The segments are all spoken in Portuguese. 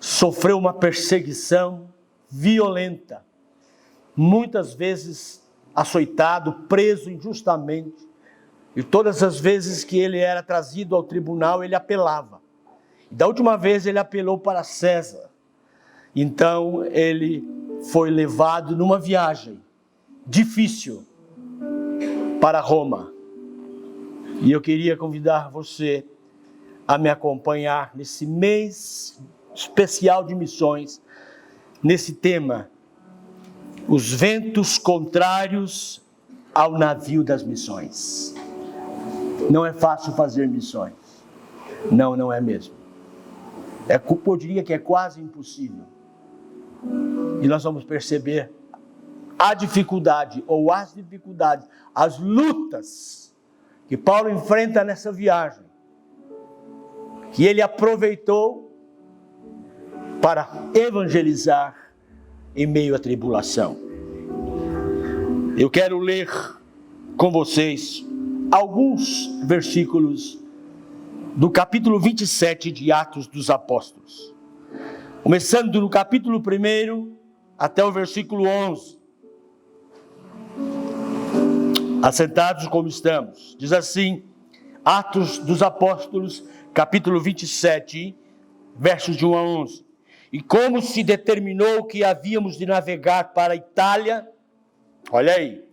sofreu uma perseguição violenta, muitas vezes açoitado, preso injustamente, e todas as vezes que ele era trazido ao tribunal, ele apelava. E da última vez ele apelou para César. Então ele foi levado numa viagem difícil para Roma. E eu queria convidar você a me acompanhar nesse mês especial de missões, nesse tema, os ventos contrários ao navio das missões. Não é fácil fazer missões. Não é mesmo. Eu diria que é quase impossível. E nós vamos perceber a dificuldade, ou as dificuldades, as lutas que Paulo enfrenta nessa viagem, que ele aproveitou para evangelizar em meio à tribulação. Eu quero ler com vocês alguns versículos do capítulo 27 de Atos dos Apóstolos. Começando no capítulo 1 até o versículo 11. Assentados como estamos. Diz assim, Atos dos Apóstolos, capítulo 27, versos de 1 a 11. E como se determinou que havíamos de navegar para a Itália, olha aí,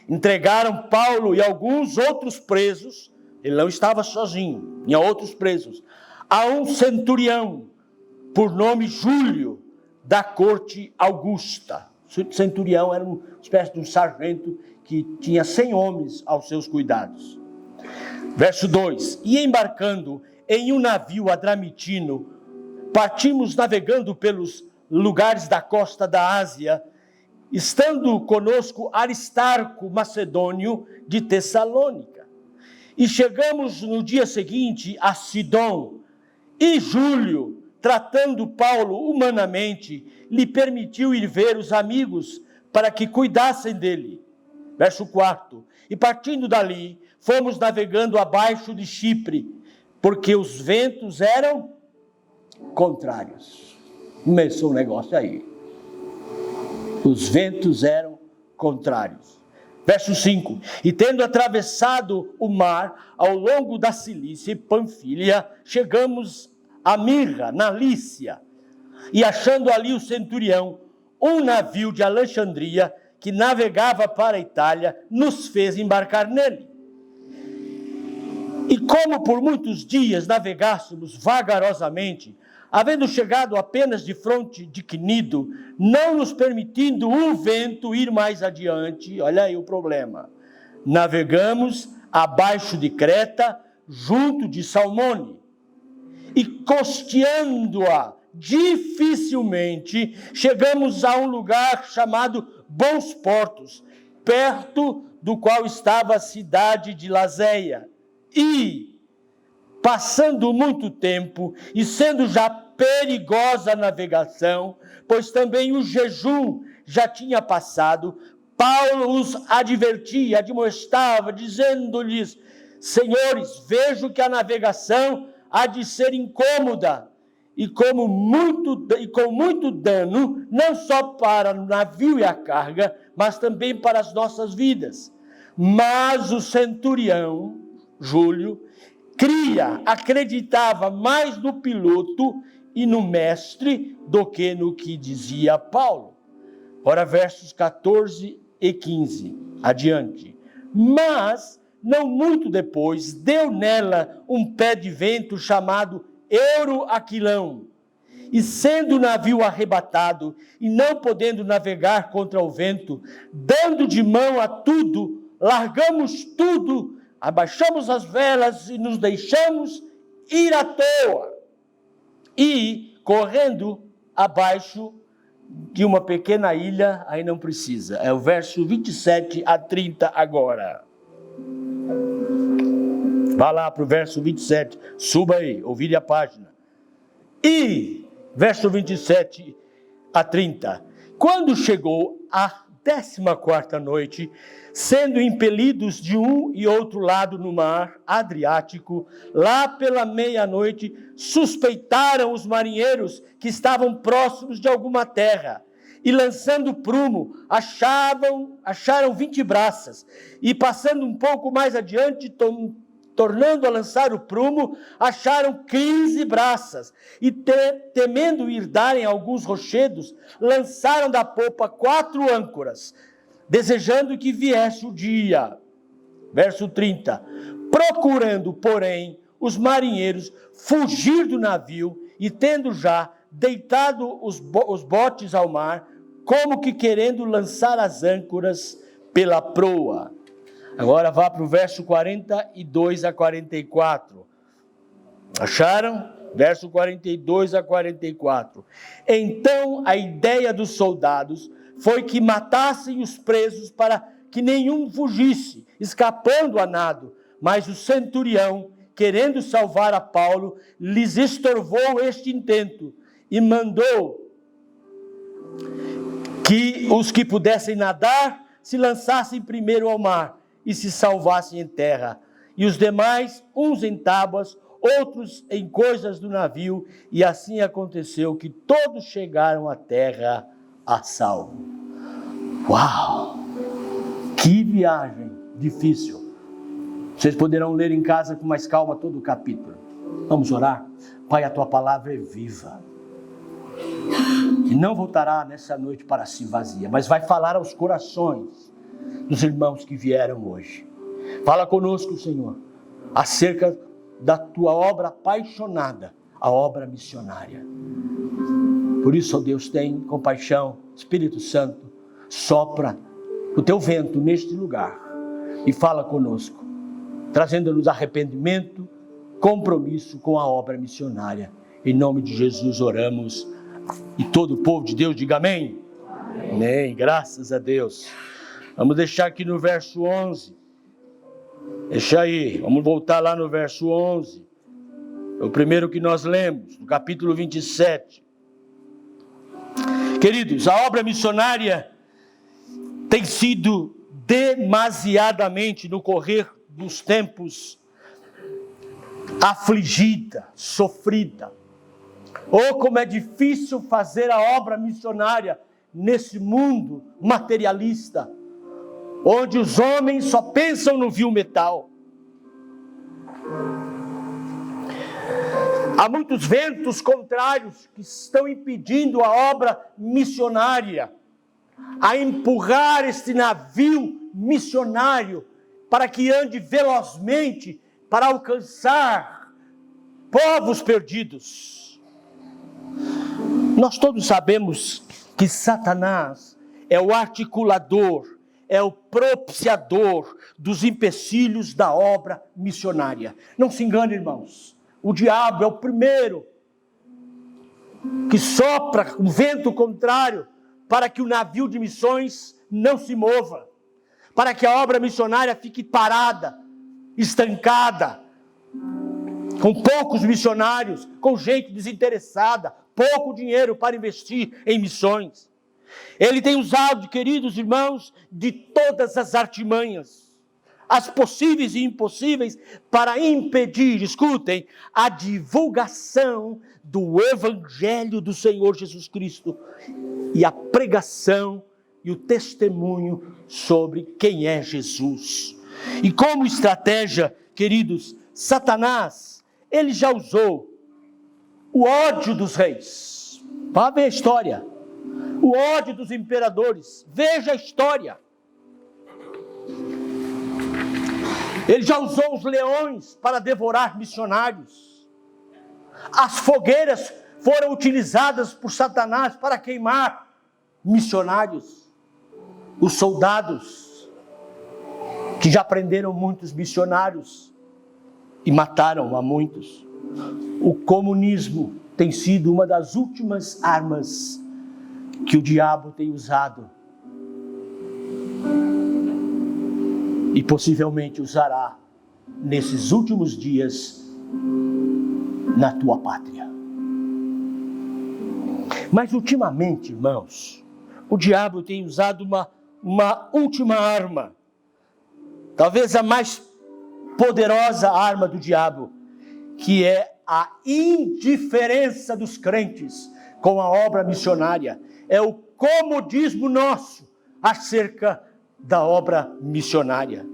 entregaram Paulo e alguns outros presos, ele não estava sozinho, tinha outros presos, a um centurião, por nome Júlio, da corte Augusta. O centurião era uma espécie de um sargento que tinha 100 homens aos seus cuidados. Verso 2. E embarcando em um navio adramitino, partimos navegando pelos lugares da costa da Ásia, estando conosco Aristarco, macedônio, de Tessalônica. E chegamos no dia seguinte a Sidom, e Júlio, tratando Paulo humanamente, lhe permitiu ir ver os amigos para que cuidassem dele. Verso 4. E partindo dali, fomos navegando abaixo de Chipre, porque os ventos eram contrários. Começou o negócio aí. Os ventos eram contrários. Verso 5. E tendo atravessado o mar ao longo da Cilícia e Panfilha, chegamos a Mirra, na Lícia, e achando ali o centurião, um navio de Alexandria, que navegava para a Itália, nos fez embarcar nele. E como por muitos dias navegássemos vagarosamente, havendo chegado apenas de fronte de Cnido, não nos permitindo o vento ir mais adiante, olha aí o problema, navegamos abaixo de Creta, junto de Salmone, e costeando-a dificilmente, chegamos a um lugar chamado Bons Portos, perto do qual estava a cidade de Lazéia. E, passando muito tempo, e sendo já perigosa a navegação, pois também o jejum já tinha passado, Paulo os advertia, admoestava, dizendo-lhes: senhores, vejo que a navegação há de ser incômoda, e com muito dano, não só para o navio e a carga, mas também para as nossas vidas. Mas o centurião, Júlio, acreditava mais no piloto e no mestre do que no que dizia Paulo. Ora, versos 14 e 15, adiante. Mas, não muito depois, deu nela um pé de vento chamado Euroaquilão, e sendo o navio arrebatado, e não podendo navegar contra o vento, dando de mão a tudo, largamos tudo, abaixamos as velas e nos deixamos ir à toa. E, correndo abaixo de uma pequena ilha, aí não precisa, é o verso 27 a 30 agora. Vá lá para o verso 27, suba aí, ouvire a página. E, verso 27 a 30, quando chegou a 14ª noite, sendo impelidos de um e outro lado no mar Adriático, lá pela meia-noite, suspeitaram os marinheiros que estavam próximos de alguma terra, e lançando prumo, acharam 20 braças, e passando um pouco mais adiante, tornando a lançar o prumo, acharam 15 braças, e temendo ir darem alguns rochedos, lançaram da popa 4 âncoras, desejando que viesse o dia. Verso 30. Procurando, porém, os marinheiros fugir do navio, e tendo já deitado os botes ao mar, como que querendo lançar as âncoras pela proa. Agora vá para o verso 42 a 44. Acharam? Verso 42 a 44. Então a ideia dos soldados foi que matassem os presos para que nenhum fugisse, escapando a nado. Mas o centurião, querendo salvar a Paulo, lhes estorvou este intento e mandou que os que pudessem nadar se lançassem primeiro ao mar e se salvassem em terra, e os demais, uns em tábuas, outros em coisas do navio, e assim aconteceu que todos chegaram à terra a salvo. Uau! Que viagem difícil! Vocês poderão ler em casa com mais calma todo o capítulo. Vamos orar? Pai, a tua palavra é viva, e não voltará nessa noite para si vazia, mas vai falar aos corações dos irmãos que vieram hoje. Fala conosco, Senhor, acerca da tua obra apaixonada, a obra missionária. Por isso, ó Deus, tem compaixão. Espírito Santo, sopra o teu vento neste lugar e fala conosco, trazendo-nos arrependimento, compromisso com a obra missionária. Em nome de Jesus oramos, e todo o povo de Deus diga amém. Amém. Amém. Graças a Deus. Vamos deixar aqui no verso 11. Deixa aí, vamos voltar lá no verso 11. É o primeiro que nós lemos, no capítulo 27. Queridos, a obra missionária tem sido demasiadamente, no correr dos tempos, afligida, sofrida. Oh, como é difícil fazer a obra missionária nesse mundo materialista, onde os homens só pensam no vil metal. Há muitos ventos contrários que estão impedindo a obra missionária, a empurrar este navio missionário para que ande velozmente para alcançar povos perdidos. Nós todos sabemos que Satanás é o articulador, é o propiciador dos empecilhos da obra missionária. Não se engane, irmãos. O diabo é o primeiro que sopra o vento contrário para que o navio de missões não se mova, para que a obra missionária fique parada, estancada, com poucos missionários, com gente desinteressada, pouco dinheiro para investir em missões. Ele tem usado, queridos irmãos, de todas as artimanhas, as possíveis e impossíveis, para impedir, escutem, a divulgação do Evangelho do Senhor Jesus Cristo e a pregação e o testemunho sobre quem é Jesus. E como estratégia, queridos, Satanás, ele já usou o ódio dos reis. Vá ver a história. O ódio dos imperadores. Veja a história. Ele já usou os leões para devorar missionários. As fogueiras foram utilizadas por Satanás para queimar missionários. Os soldados, que já prenderam muitos missionários e mataram a muitos. O comunismo tem sido uma das últimas armas que o diabo tem usado e possivelmente usará nesses últimos dias na tua pátria. Mas ultimamente, irmãos, o diabo tem usado uma última arma, talvez a mais poderosa arma do diabo, que é a indiferença dos crentes com a obra missionária. É o comodismo nosso acerca da obra missionária.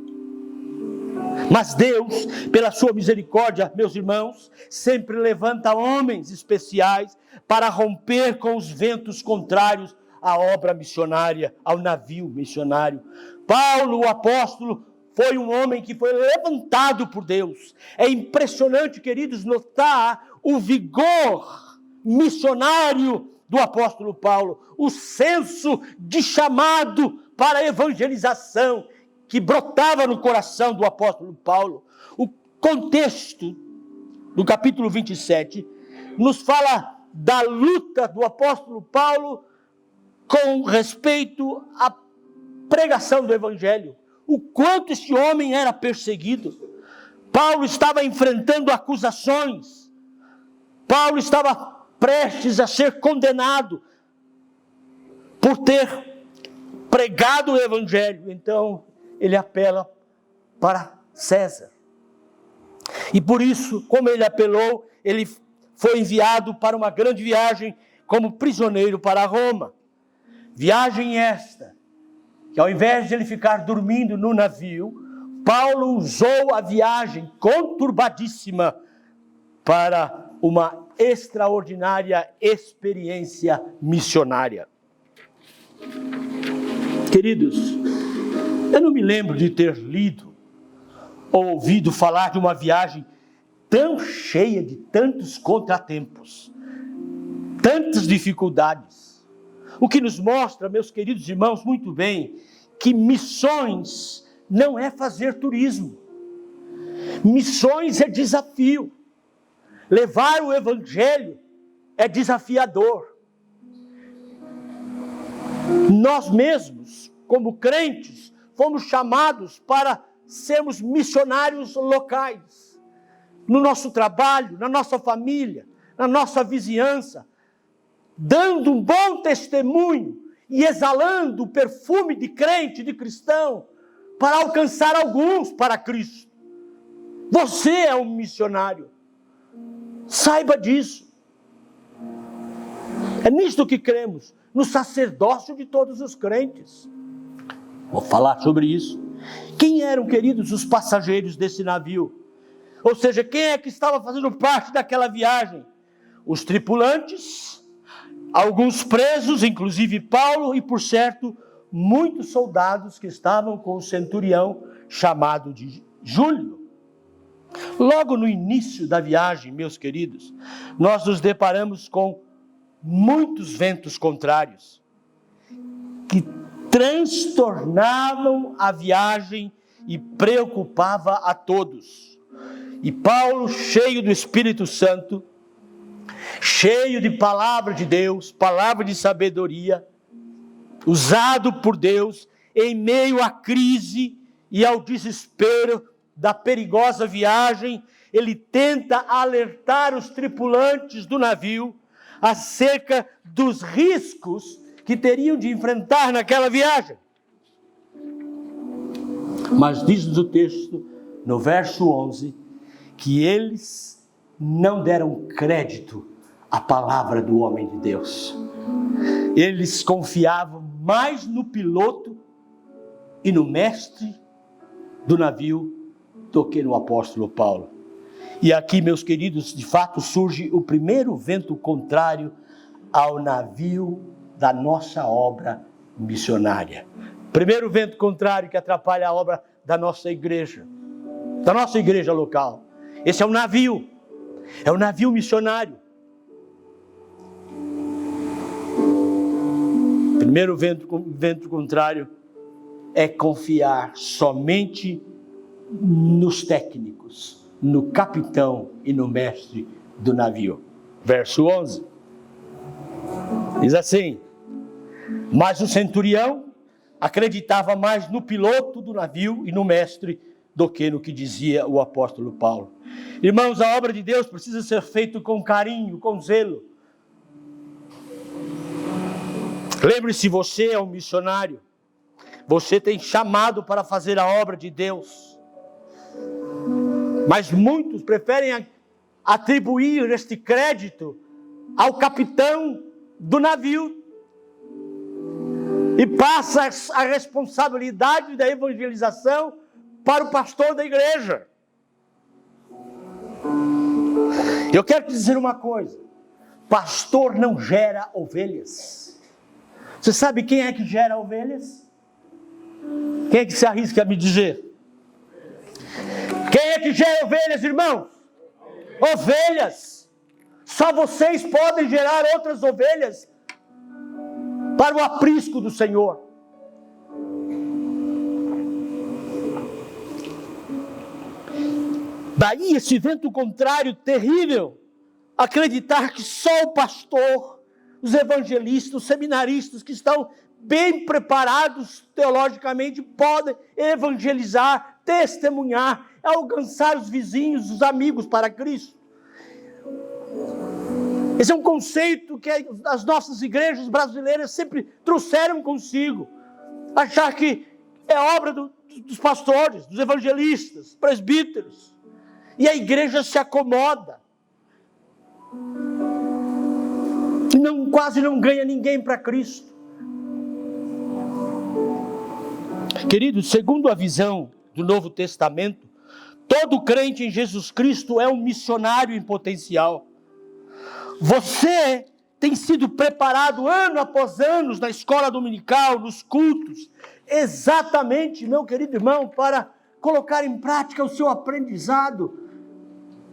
Mas Deus, pela sua misericórdia, meus irmãos, sempre levanta homens especiais para romper com os ventos contrários à obra missionária, ao navio missionário. Paulo, o apóstolo, foi um homem que foi levantado por Deus. É impressionante, queridos, notar o vigor missionário do apóstolo Paulo, o senso de chamado para a evangelização que brotava no coração do apóstolo Paulo. O contexto do capítulo 27 nos fala da luta do apóstolo Paulo com respeito à pregação do evangelho. O quanto este homem era perseguido. Paulo estava enfrentando acusações. Paulo estava prestes a ser condenado por ter pregado o evangelho. Então, ele apela para César. E por isso, como ele apelou, ele foi enviado para uma grande viagem como prisioneiro para Roma. Viagem esta, que ao invés de ele ficar dormindo no navio, Paulo usou a viagem conturbadíssima para uma extraordinária experiência missionária. Queridos, eu não me lembro de ter lido ou ouvido falar de uma viagem tão cheia de tantos contratempos, tantas dificuldades. O que nos mostra, meus queridos irmãos, muito bem, que missões não é fazer turismo. Missões é desafio. Levar o evangelho é desafiador. Nós mesmos, como crentes, fomos chamados para sermos missionários locais. No nosso trabalho, na nossa família, na nossa vizinhança, dando um bom testemunho e exalando o perfume de crente, de cristão, para alcançar alguns para Cristo. Você é um missionário. Saiba disso. É nisto que cremos, no sacerdócio de todos os crentes. Vou falar sobre isso. Quem eram, queridos, os passageiros desse navio? Ou seja, quem é que estava fazendo parte daquela viagem? Os tripulantes, alguns presos, inclusive Paulo, e por certo, muitos soldados que estavam com o centurião chamado de Júlio. Logo no início da viagem, meus queridos, nós nos deparamos com muitos ventos contrários que transtornavam a viagem e preocupava a todos. E Paulo, cheio do Espírito Santo, cheio de palavra de Deus, palavra de sabedoria, usado por Deus em meio à crise e ao desespero da perigosa viagem, ele tenta alertar os tripulantes do navio acerca dos riscos que teriam de enfrentar naquela viagem. Mas diz-nos o texto, no verso 11, que eles não deram crédito à palavra do homem de Deus. Eles confiavam mais no piloto e no mestre do navio do que no apóstolo Paulo. E aqui, meus queridos, de fato surge o primeiro vento contrário ao navio da nossa obra missionária. Primeiro vento contrário que atrapalha a obra da nossa igreja local. Esse é um navio missionário. Primeiro vento contrário é confiar somente nos técnicos, no capitão e no mestre do navio. Verso 11. Diz assim: mas o centurião acreditava mais no piloto do navio e no mestre do que no que dizia o apóstolo Paulo. Irmãos, a obra de Deus precisa ser feita com carinho, com zelo. Lembre-se, você é um missionário. Você tem chamado para fazer a obra de Deus. Mas muitos preferem atribuir este crédito ao capitão do navio. E passa a responsabilidade da evangelização para o pastor da igreja. Eu quero te dizer uma coisa. Pastor não gera ovelhas. Você sabe quem é que gera ovelhas? Quem é que se arrisca a me dizer? Quem é que gera ovelhas, irmãos? Ovelhas. Só vocês podem gerar outras ovelhas para o aprisco do Senhor. Daí esse vento contrário terrível, acreditar que só o pastor, os evangelistas, os seminaristas que estão bem preparados teologicamente podem evangelizar, testemunhar, alcançar os vizinhos, os amigos para Cristo. Esse é um conceito que as nossas igrejas brasileiras sempre trouxeram consigo. Achar que é obra dos pastores, dos evangelistas, presbíteros. E a igreja se acomoda. E quase não ganha ninguém para Cristo. Queridos, segundo a visão do Novo Testamento, todo crente em Jesus Cristo é um missionário em potencial. Você tem sido preparado ano após ano na escola dominical, nos cultos, exatamente, meu querido irmão, para colocar em prática o seu aprendizado,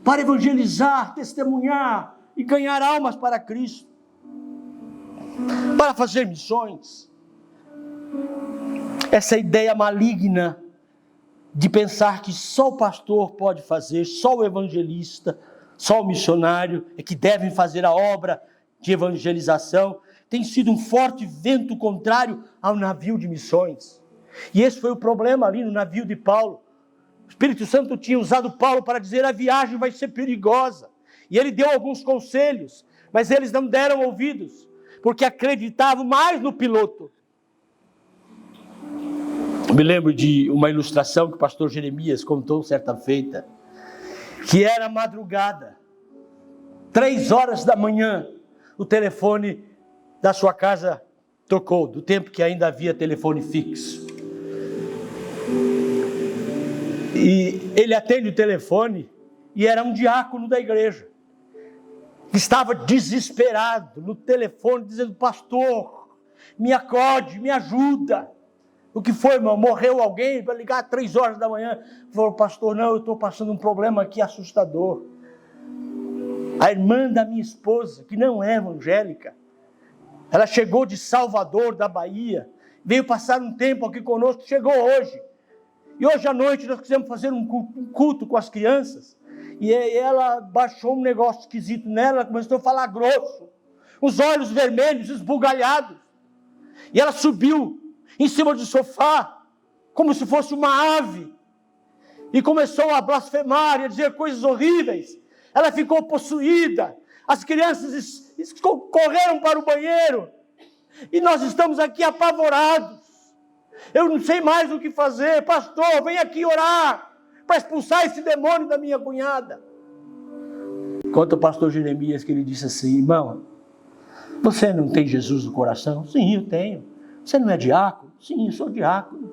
para evangelizar, testemunhar e ganhar almas para Cristo, para fazer missões. Essa ideia maligna de pensar que só o pastor pode fazer, só o evangelista, só o missionário é que devem fazer a obra de evangelização, tem sido um forte vento contrário ao navio de missões. E esse foi o problema ali no navio de Paulo. O Espírito Santo tinha usado Paulo para dizer: a viagem vai ser perigosa. E ele deu alguns conselhos, mas eles não deram ouvidos, porque acreditavam mais no piloto. Eu me lembro de uma ilustração que o pastor Jeremias contou certa feita, que era madrugada, 3 horas da manhã, o telefone da sua casa tocou, do tempo que ainda havia telefone fixo. E ele atende o telefone e era um diácono da igreja, que estava desesperado no telefone, dizendo: pastor, me acorde, me ajuda. O que foi, irmão? Morreu alguém? Para ligar 3 horas da manhã. Falou: pastor, não, eu estou passando um problema aqui assustador. A irmã da minha esposa, que não é evangélica, ela chegou de Salvador, da Bahia, veio passar um tempo aqui conosco, chegou hoje. E hoje à noite nós quisemos fazer um culto com as crianças. E ela baixou um negócio esquisito nela, ela começou a falar grosso, os olhos vermelhos, esbugalhados. E ela subiu em cima do sofá, como se fosse uma ave, e começou a blasfemar e a dizer coisas horríveis. Ela ficou possuída, as crianças correram para o banheiro, e nós estamos aqui apavorados. Eu não sei mais o que fazer. Pastor, vem aqui orar para expulsar esse demônio da minha cunhada. Conta o pastor Jeremias que ele disse assim: irmão, você não tem Jesus no coração? Sim, eu tenho. Você não é diácono? Sim, eu sou diácono.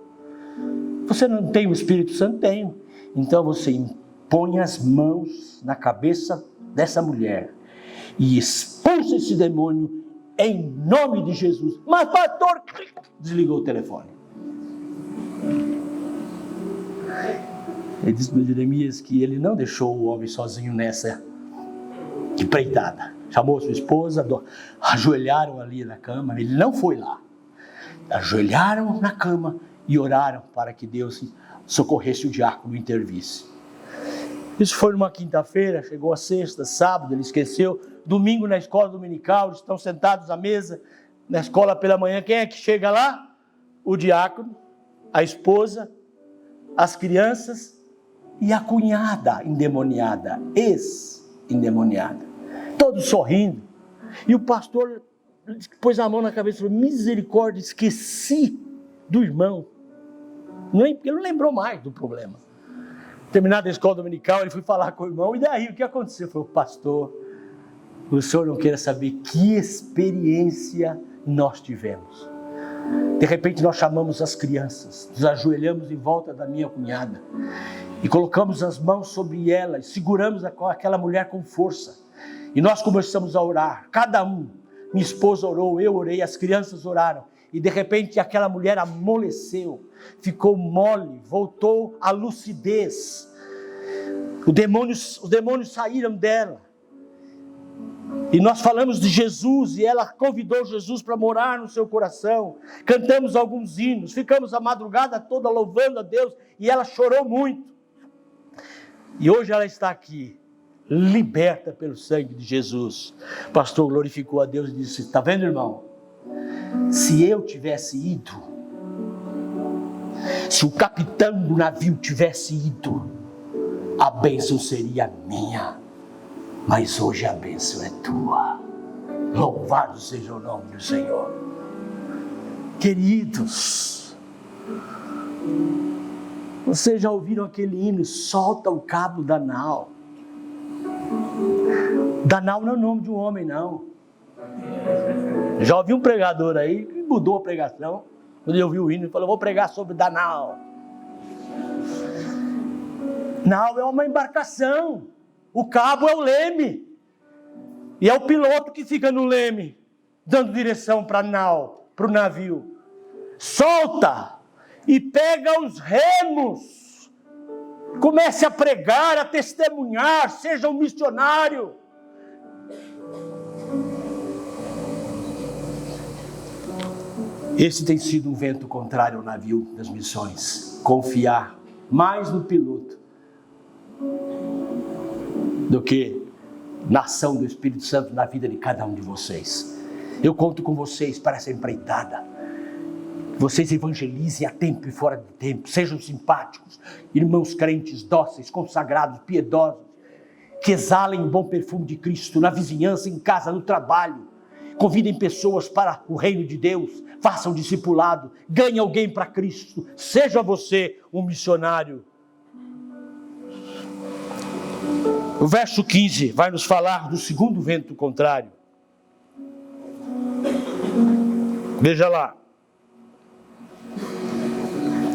Você não tem o Espírito Santo? Tenho. Então você impõe as mãos na cabeça dessa mulher e expulsa esse demônio em nome de Jesus. Mas pastor, desligou o telefone. Ele disse para Jeremias que ele não deixou o homem sozinho nessa empreitada. Chamou sua esposa, ajoelharam ali na cama. Ele não foi lá. Ajoelharam na cama e oraram para que Deus socorresse o diácono e intervisse. Isso foi numa quinta-feira, chegou a sexta, sábado, ele esqueceu. Domingo na escola dominical, eles estão sentados à mesa, na escola pela manhã. Quem é que chega lá? O diácono, a esposa, as crianças e a cunhada endemoniada, ex-endemoniada. Todos sorrindo. E o pastor pôs a mão na cabeça e falou: misericórdia, esqueci do irmão. Ele não lembrou mais do problema. Terminada a escola dominical, ele foi falar com o irmão, e daí o que aconteceu? Ele falou, pastor, o senhor não queira saber que experiência nós tivemos. De repente nós chamamos as crianças, nos ajoelhamos em volta da minha cunhada e colocamos as mãos sobre ela e seguramos aquela mulher com força. E nós começamos a orar, cada um. Minha esposa orou, eu orei, as crianças oraram. E de repente aquela mulher amoleceu, ficou mole, voltou à lucidez. Os demônios saíram dela. E nós falamos de Jesus e ela convidou Jesus para morar no seu coração. Cantamos alguns hinos, ficamos a madrugada toda louvando a Deus e ela chorou muito. E hoje ela está aqui, liberta pelo sangue de Jesus. O pastor glorificou a Deus e disse, está vendo, irmão? Se eu tivesse ido, se o capitão do navio tivesse ido, a bênção seria minha. Mas hoje a bênção é tua. Louvado seja o nome do Senhor. Queridos, vocês já ouviram aquele hino, solta o cabo da nau? Da nau não é o nome de um homem, não. Já ouvi um pregador aí que mudou a pregação. Quando eu ouvi o hino, ele falou, vou pregar sobre da nau. Nau é uma embarcação. O cabo é o leme. E é o piloto que fica no leme, dando direção para a nau, para o navio. Solta e pega os remos. Comece a pregar, a testemunhar, seja um missionário. Esse tem sido um vento contrário ao navio das missões. Confiar mais no piloto do que na ação do Espírito Santo na vida de cada um de vocês. Eu conto com vocês para essa empreitada. Vocês evangelizem a tempo e fora de tempo. Sejam simpáticos, irmãos crentes, dóceis, consagrados, piedosos, que exalem o bom perfume de Cristo na vizinhança, em casa, no trabalho. Convidem pessoas para o reino de Deus. Façam discipulado. Ganhe alguém para Cristo. Seja você um missionário. O verso 15 vai nos falar do segundo vento contrário. Veja lá.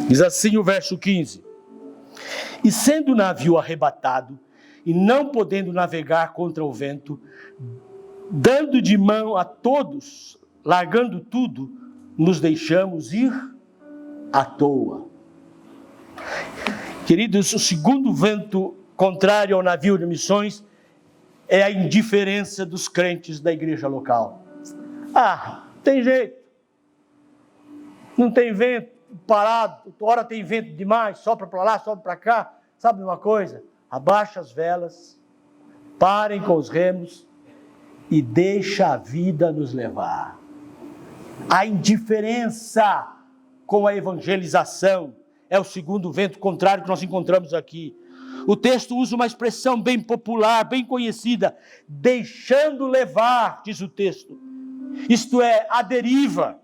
Diz assim o verso 15. E sendo o navio arrebatado, e não podendo navegar contra o vento, dando de mão a todos, largando tudo, nos deixamos ir à toa. Queridos, o segundo vento contrário ao navio de missões é a indiferença dos crentes da igreja local. Tem jeito. Não tem vento parado, hora tem vento demais, sopra para lá, sopra para cá. Sabe uma coisa? Abaixa as velas, parem com os remos e deixa a vida nos levar. A indiferença com a evangelização é o segundo vento contrário que nós encontramos aqui. O texto usa uma expressão bem popular, bem conhecida, deixando levar, diz o texto. Isto é, a deriva,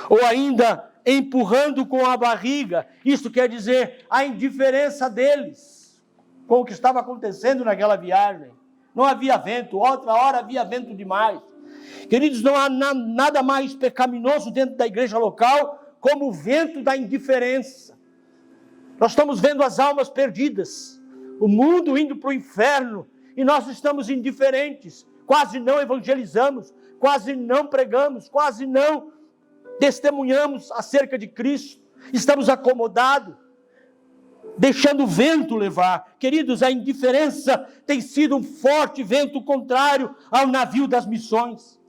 ou ainda empurrando com a barriga. Isto quer dizer a indiferença deles com o que estava acontecendo naquela viagem. Não havia vento, outra hora havia vento demais. Queridos, não há nada mais pecaminoso dentro da igreja local como o vento da indiferença. Nós estamos vendo as almas perdidas, o mundo indo para o inferno, e nós estamos indiferentes, quase não evangelizamos, quase não pregamos, quase não testemunhamos acerca de Cristo, estamos acomodados, deixando o vento levar. Queridos, a indiferença tem sido um forte vento contrário ao navio das missões.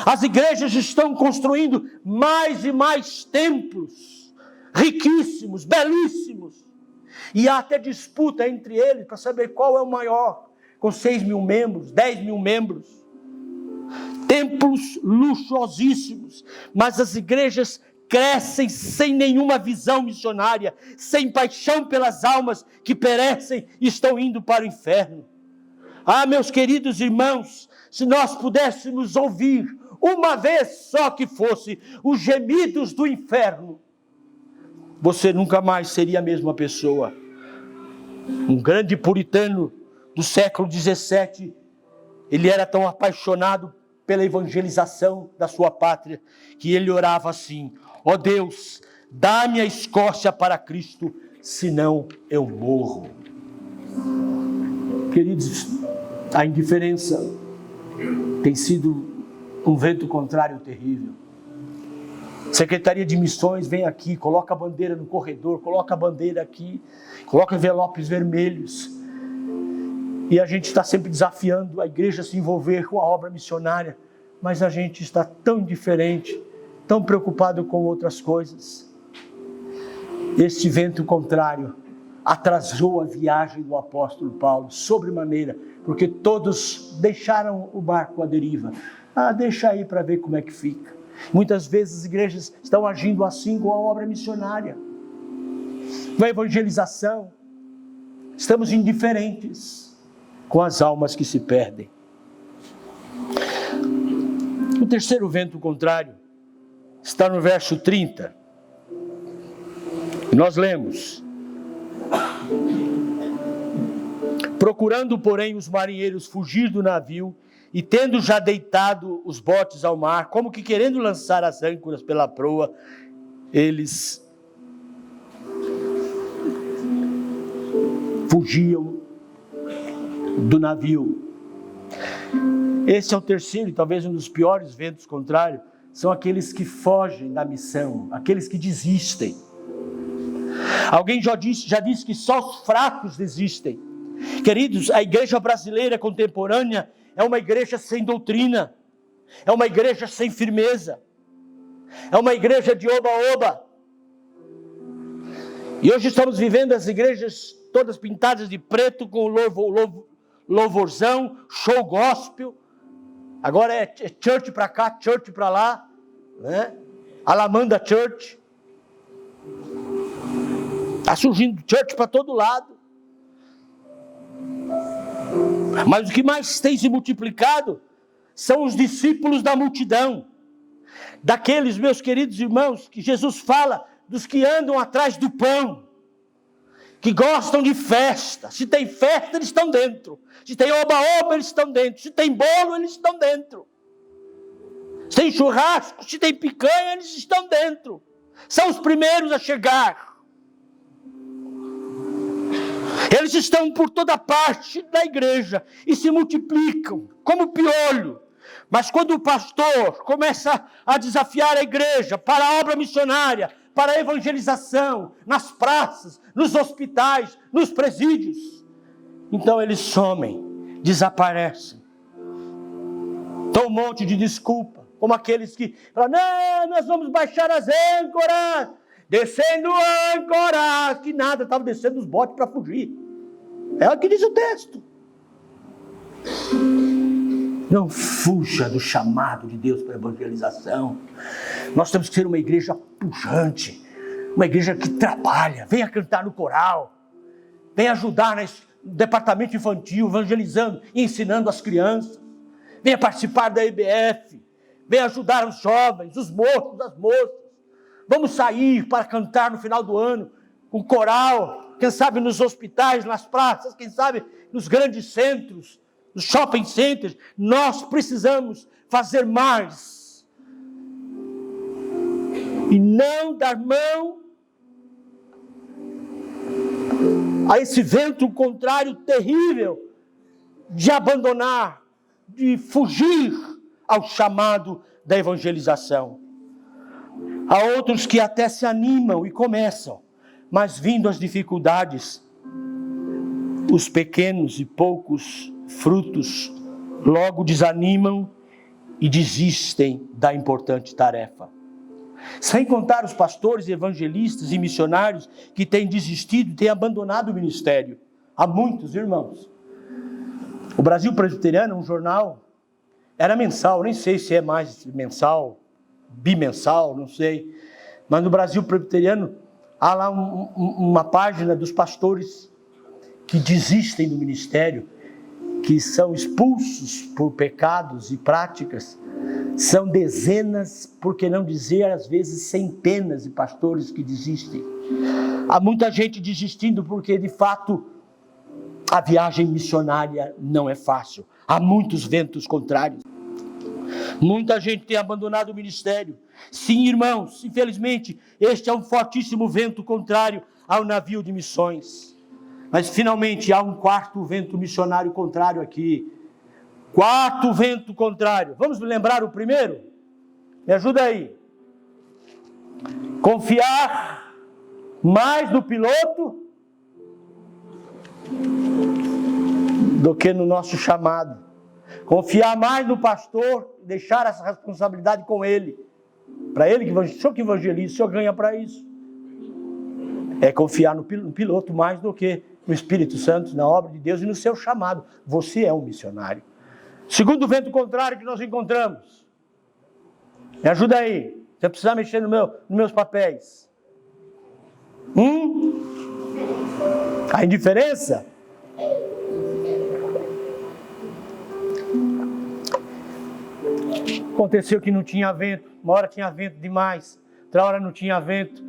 As igrejas estão construindo mais e mais templos, riquíssimos, belíssimos, e há até disputa entre eles para saber qual é o maior, com 6.000 membros, 10.000 membros, templos luxuosíssimos, mas as igrejas crescem sem nenhuma visão missionária, sem paixão pelas almas que perecem e estão indo para o inferno. Meus queridos irmãos, se nós pudéssemos ouvir uma vez só que fosse os gemidos do inferno, você nunca mais seria a mesma pessoa. Um grande puritano do século 17, ele era tão apaixonado pela evangelização da sua pátria, que ele orava assim: ó Deus, dá-me a Escócia para Cristo, senão eu morro. Queridos, a indiferença tem sido um vento contrário terrível. Secretaria de Missões vem aqui, coloca a bandeira no corredor, coloca a bandeira aqui, coloca envelopes vermelhos. E a gente está sempre desafiando a igreja a se envolver com a obra missionária, mas a gente está tão indiferente, tão preocupado com outras coisas. Este vento contrário atrasou a viagem do apóstolo Paulo, sobremaneira, porque todos deixaram o barco à deriva. Deixa aí para ver como é que fica. Muitas vezes as igrejas estão agindo assim com a obra missionária, com a evangelização. Estamos indiferentes com as almas que se perdem. O terceiro vento contrário está no verso 30. Nós lemos: procurando, porém, os marinheiros fugir do navio, e tendo já deitado os botes ao mar, como que querendo lançar as âncoras pela proa, eles fugiam do navio. Esse é o terceiro e talvez um dos piores ventos contrários. São aqueles que fogem da missão, aqueles que desistem. Alguém já disse que só os fracos desistem. Queridos, a igreja brasileira contemporânea é uma igreja sem doutrina, é uma igreja sem firmeza, é uma igreja de oba-oba. E hoje estamos vivendo as igrejas todas pintadas de preto, com louvorzão, show gospel. Agora é church para cá, church para lá, né? Alamanda Church. Está surgindo church para todo lado. Mas o que mais tem se multiplicado são os discípulos da multidão. Daqueles, meus queridos irmãos, que Jesus fala, dos que andam atrás do pão, que gostam de festa. Se tem festa, eles estão dentro. Se tem oba-oba, eles estão dentro. Se tem bolo, eles estão dentro. Se tem churrasco, se tem picanha, eles estão dentro. São os primeiros a chegar. Eles estão por toda parte da igreja e se multiplicam como piolho. Mas quando o pastor começa a desafiar a igreja para a obra missionária, para a evangelização, nas praças, nos hospitais, nos presídios, então eles somem, desaparecem. Dão um monte de desculpa, como aqueles que falam: não, nós vamos baixar as âncoras, descendo âncoras, que nada, estavam descendo os botes para fugir. É o que diz o texto. Não fuja do chamado de Deus para a evangelização. Nós temos que ser uma igreja pujante, uma igreja que trabalha. Venha cantar no coral, venha ajudar no departamento infantil, evangelizando e ensinando as crianças. Venha participar da EBF, venha ajudar os jovens, os moços, as moças. Vamos sair para cantar no final do ano com coral, quem sabe nos hospitais, nas praças, quem sabe nos grandes centros, nos shopping centers. Nós precisamos fazer mais e não dar mão a esse vento contrário terrível de abandonar, de fugir ao chamado da evangelização. Há outros que até se animam e começam, mas vindo as dificuldades, os pequenos e poucos frutos logo desanimam e desistem da importante tarefa. Sem contar os pastores, evangelistas e missionários que têm desistido e têm abandonado o ministério. Há muitos, irmãos. O Brasil Presbiteriano, um jornal, era mensal, nem sei se é mais mensal, bimensal, não sei. Mas no Brasil Presbiteriano, há lá uma página dos pastores que desistem do ministério, que são expulsos por pecados e práticas, São dezenas, por que não dizer às vezes centenas de pastores que desistem. Há muita gente desistindo porque de fato a viagem missionária não é fácil. Há muitos ventos contrários. Muita gente tem abandonado o ministério. Sim, irmãos, infelizmente, este é um fortíssimo vento contrário ao navio de missões. Mas finalmente há um quarto vento missionário contrário aqui. Quarto vento contrário. Vamos lembrar o primeiro? Me ajuda aí. Confiar mais no piloto do que no nosso chamado. Confiar mais no pastor, deixar essa responsabilidade com ele. Para ele, o senhor que evangeliza, o senhor ganha para isso. É confiar no piloto mais do que no Espírito Santo, na obra de Deus e no seu chamado. Você é um missionário. Segundo vento contrário que nós encontramos. Me ajuda aí. Você precisa mexer nos meus papéis. A indiferença. Aconteceu que não tinha vento. Uma hora tinha vento demais. Outra hora não tinha vento.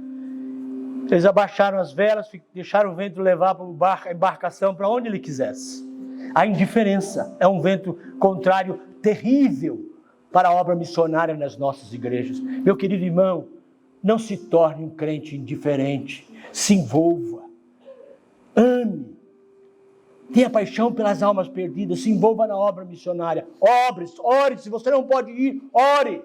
Eles abaixaram as velas, deixaram o vento levar a embarcação para onde ele quisesse. A indiferença é um vento contrário terrível para a obra missionária nas nossas igrejas. Meu querido irmão, não se torne um crente indiferente. Se envolva. Ame. Tenha paixão pelas almas perdidas. Se envolva na obra missionária. Ore. Se você não pode ir, ore.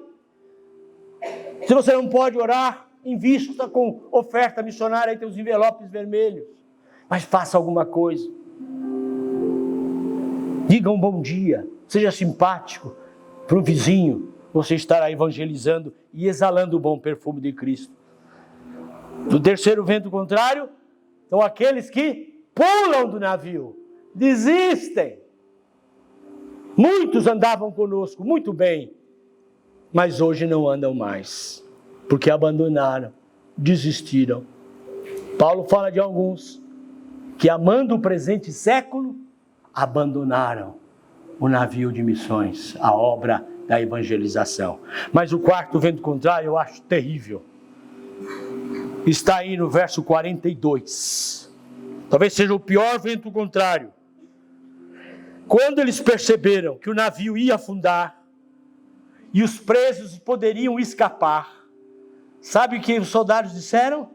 Se você não pode orar, invista com oferta missionária e tem os envelopes vermelhos. Mas faça alguma coisa. Diga um bom dia. Seja simpático para um vizinho. Você estará evangelizando e exalando o bom perfume de Cristo. O terceiro vento contrário são aqueles que pulam do navio. Desistem. Muitos andavam conosco muito bem, mas hoje não andam mais, porque abandonaram, desistiram. Paulo fala de alguns que, amando o presente século, abandonaram o navio de missões, a obra da evangelização. Mas o quarto vento contrário eu acho terrível. Está aí no verso 42. Talvez seja o pior vento contrário. Quando eles perceberam que o navio ia afundar e os presos poderiam escapar, sabe o que os soldados disseram?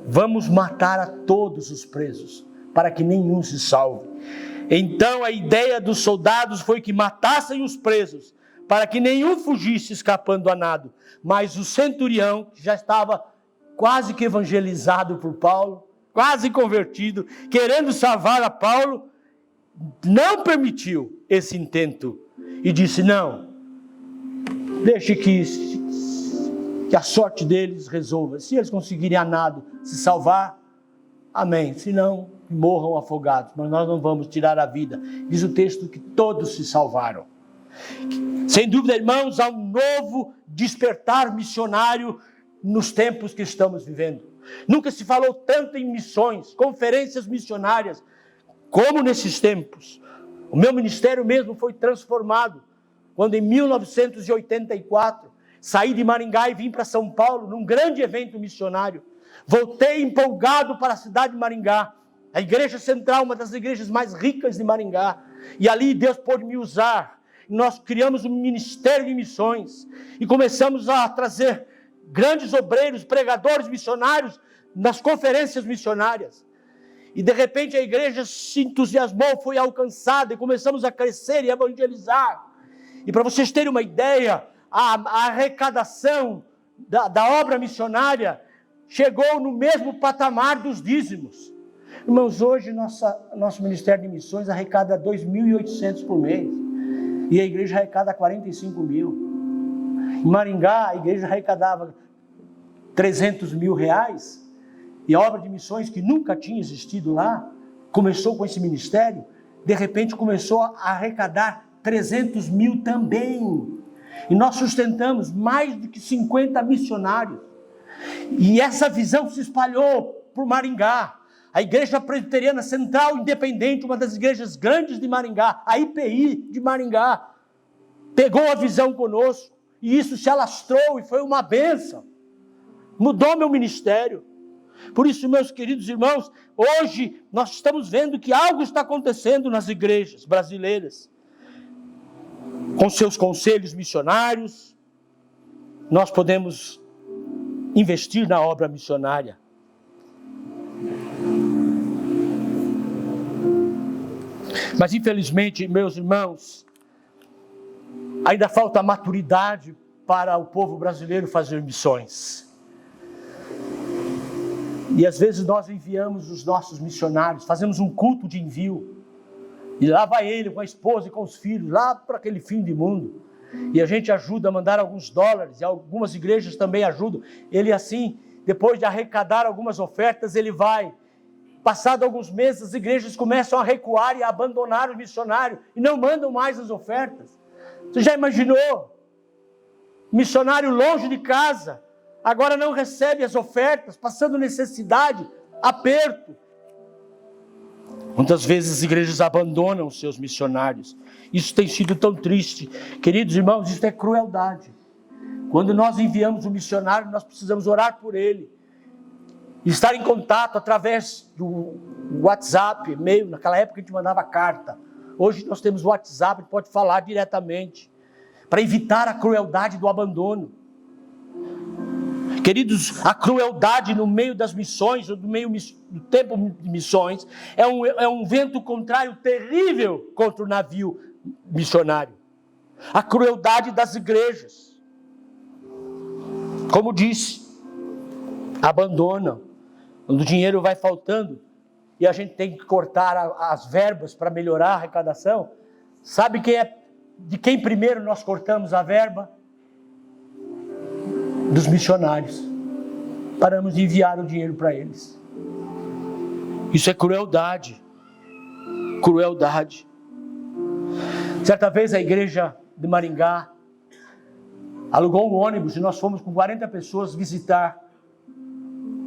Vamos matar a todos os presos, para que nenhum se salve. Então a ideia dos soldados foi que matassem os presos, para que nenhum fugisse escapando a nado. Mas o centurião, que já estava quase que evangelizado por Paulo, quase convertido, querendo salvar a Paulo, não permitiu esse intento e disse: não, deixe que a sorte deles resolva. Se eles conseguirem a nado se salvar, amém. Se não, morram afogados, mas nós não vamos tirar a vida. Diz o texto que todos se salvaram. Sem dúvida, irmãos, há um novo despertar missionário nos tempos que estamos vivendo. Nunca se falou tanto em missões, conferências missionárias, como nesses tempos. O meu ministério mesmo foi transformado quando em 1984 saí de Maringá e vim para São Paulo num grande evento missionário. Voltei empolgado para a cidade de Maringá, a igreja central, uma das igrejas mais ricas de Maringá, e ali Deus pôde me usar. Nós criamos um ministério de missões e começamos a trazer grandes obreiros, pregadores, missionários nas conferências missionárias. E de repente a igreja se entusiasmou, foi alcançada e começamos a crescer e evangelizar. E para vocês terem uma ideia, a arrecadação da obra missionária chegou no mesmo patamar dos dízimos. Irmãos, hoje nosso Ministério de Missões arrecada 2.800 por mês. E a igreja arrecada 45 mil. Em Maringá, a igreja arrecadava 300 mil reais. E a obra de missões, que nunca tinha existido lá, começou com esse ministério, de repente começou a arrecadar 300 mil também. E nós sustentamos mais do que 50 missionários. E essa visão se espalhou por Maringá. A Igreja Presbiteriana Central Independente, uma das igrejas grandes de Maringá, a IPI de Maringá, pegou a visão conosco, e isso se alastrou e foi uma bênção. Mudou meu ministério. Por isso, meus queridos irmãos, hoje nós estamos vendo que algo está acontecendo nas igrejas brasileiras. Com seus conselhos missionários, nós podemos investir na obra missionária. Mas infelizmente, meus irmãos, ainda falta maturidade para o povo brasileiro fazer missões. E às vezes nós enviamos os nossos missionários, fazemos um culto de envio. E lá vai ele com a esposa e com os filhos, lá para aquele fim de mundo. E a gente ajuda a mandar alguns dólares, e algumas igrejas também ajudam. Ele assim, depois de arrecadar algumas ofertas, ele vai. Passado alguns meses, as igrejas começam a recuar e a abandonar o missionário, e não mandam mais as ofertas. Você já imaginou? Missionário longe de casa, agora não recebe as ofertas, passando necessidade, aperto. Muitas vezes as igrejas abandonam os seus missionários. Isso tem sido tão triste. Queridos irmãos, isso é crueldade. Quando nós enviamos um missionário, nós precisamos orar por ele. Estar em contato através do WhatsApp, e-mail. Naquela época a gente mandava carta. Hoje nós temos o WhatsApp, a gente pode falar diretamente. Para evitar a crueldade do abandono. Queridos, a crueldade no meio das missões, ou no meio do tempo de missões, é um vento contrário terrível contra o navio missionário. A crueldade das igrejas. Como disse, abandonam. Quando o dinheiro vai faltando e a gente tem que cortar as verbas para melhorar a arrecadação, sabe de quem primeiro nós cortamos a verba? Dos missionários. Paramos de enviar o dinheiro para eles. Isso é crueldade. Crueldade. Certa vez a igreja de Maringá alugou um ônibus e nós fomos com 40 pessoas visitar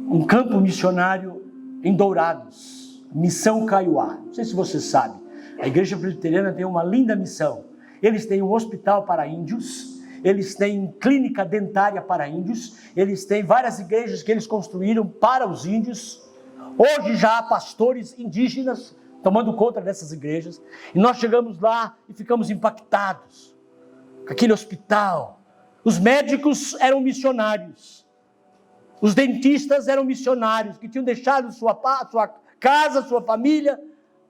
um campo missionário em Dourados, Missão Caiuá. Não sei se você sabe, a igreja presbiteriana tem uma linda missão. Eles têm um hospital para índios, eles têm clínica dentária para índios, eles têm várias igrejas que eles construíram para os índios. Hoje já há pastores indígenas tomando conta dessas igrejas. E nós chegamos lá e ficamos impactados com aquele hospital. Os médicos eram missionários. Os dentistas eram missionários que tinham deixado sua casa, sua família,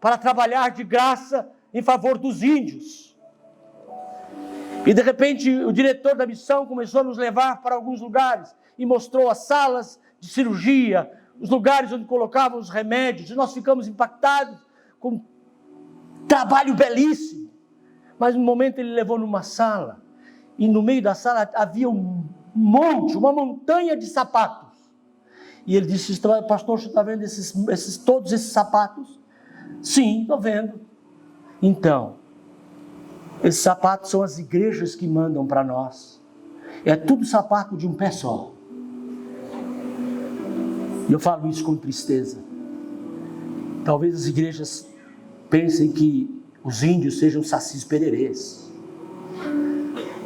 para trabalhar de graça em favor dos índios. E de repente o diretor da missão começou a nos levar para alguns lugares e mostrou as salas de cirurgia, os lugares onde colocavam os remédios, e nós ficamos impactados com um trabalho belíssimo. Mas no momento ele levou numa sala, e no meio da sala havia uma montanha de sapatos. E ele disse: pastor, você está vendo todos esses sapatos? Sim, estou vendo. Então, esses sapatos são as igrejas que mandam para nós. É tudo sapato de um pé só. E eu falo isso com tristeza. Talvez as igrejas pensem que os índios sejam sacis pererês,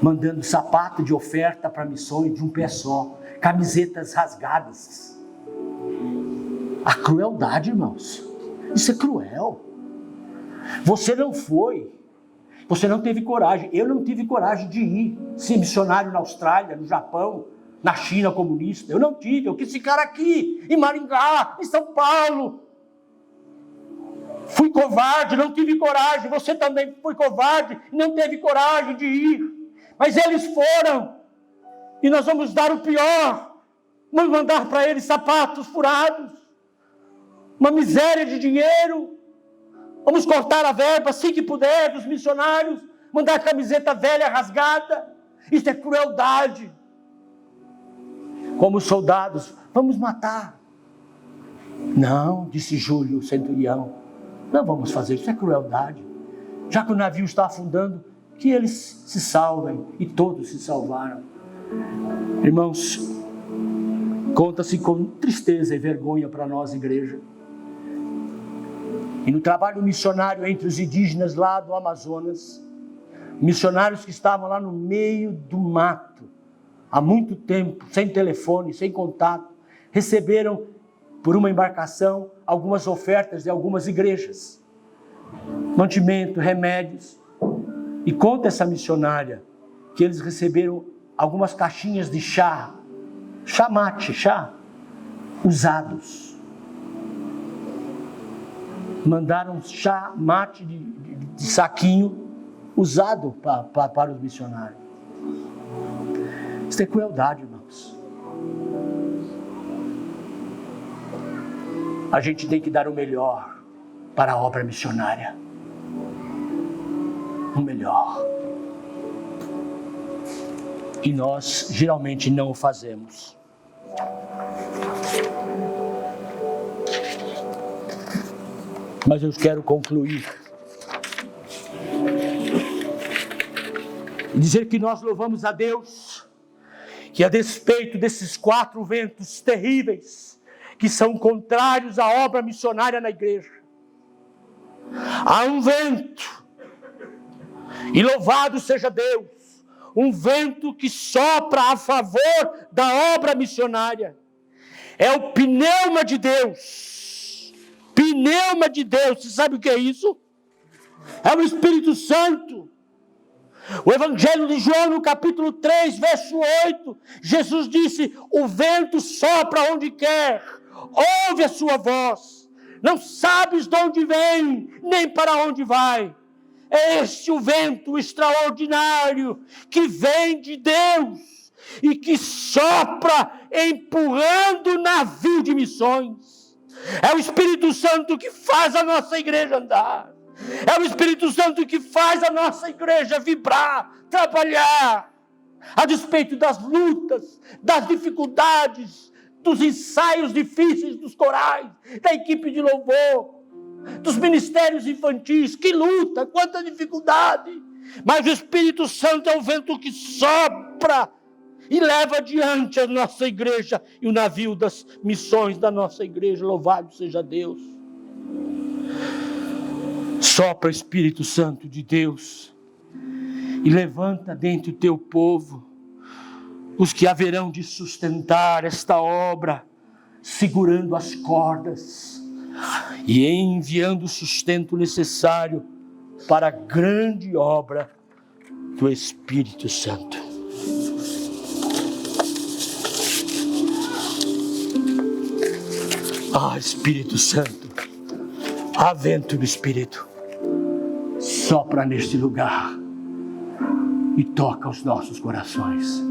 mandando sapato de oferta para missões de um pé só, camisetas rasgadas. A crueldade, irmãos, isso é cruel. Você não foi, você não teve coragem. Eu não tive coragem de ir ser missionário na Austrália, no Japão, na China comunista. Eu não tive, eu quis ficar aqui, em Maringá, em São Paulo. Fui covarde, não tive coragem. Você também foi covarde e não teve coragem de ir. Mas eles foram. E nós vamos dar o pior. Vamos mandar para eles sapatos furados. Uma miséria de dinheiro. Vamos cortar a verba assim que puder dos missionários. Mandar camiseta velha rasgada. Isso é crueldade. Como soldados, vamos matar. Não, disse Júlio, o centurião. Não vamos fazer isso, é crueldade. Já que o navio está afundando, que eles se salvem. E todos se salvaram. Irmãos, conta-se com tristeza e vergonha para nós, igreja. E no trabalho missionário entre os indígenas lá do Amazonas, Missionários que estavam lá no meio do mato, há muito tempo, sem telefone, sem contato, receberam por uma embarcação algumas ofertas de algumas igrejas. Mantimento, remédios. E conta essa missionária que eles receberam algumas caixinhas de chá mate, usados. Mandaram chá mate de saquinho usado para os missionários. Isso é crueldade, irmãos. A gente tem que dar o melhor para a obra missionária. O melhor. E nós geralmente não o fazemos. Mas eu quero concluir e dizer que nós louvamos a Deus, que a despeito desses 4 ventos terríveis, que são contrários à obra missionária na igreja, há um vento, e louvado seja Deus, um vento que sopra a favor da obra missionária. É o pneuma de Deus. Pneuma de Deus. Você sabe o que é isso? É o Espírito Santo. O Evangelho de João, no capítulo 3, verso 8, Jesus disse: o vento sopra onde quer, ouve a sua voz, não sabes de onde vem, nem para onde vai. É este o vento extraordinário que vem de Deus e que sopra empurrando o navio de missões. É o Espírito Santo que faz a nossa igreja andar. É o Espírito Santo que faz a nossa igreja vibrar, trabalhar, a despeito das lutas, das dificuldades, dos ensaios difíceis dos corais, da equipe de louvor, dos ministérios infantis. Que luta, quanta dificuldade! Mas o Espírito Santo é o vento que sopra e leva adiante a nossa igreja e o navio das missões da nossa igreja. Louvado seja Deus! Sopra, Espírito Santo de Deus, e levanta dentro do teu povo os que haverão de sustentar esta obra, segurando as cordas e enviando o sustento necessário para a grande obra do Espírito Santo. Espírito Santo, há vento do Espírito, sopra neste lugar e toca os nossos corações.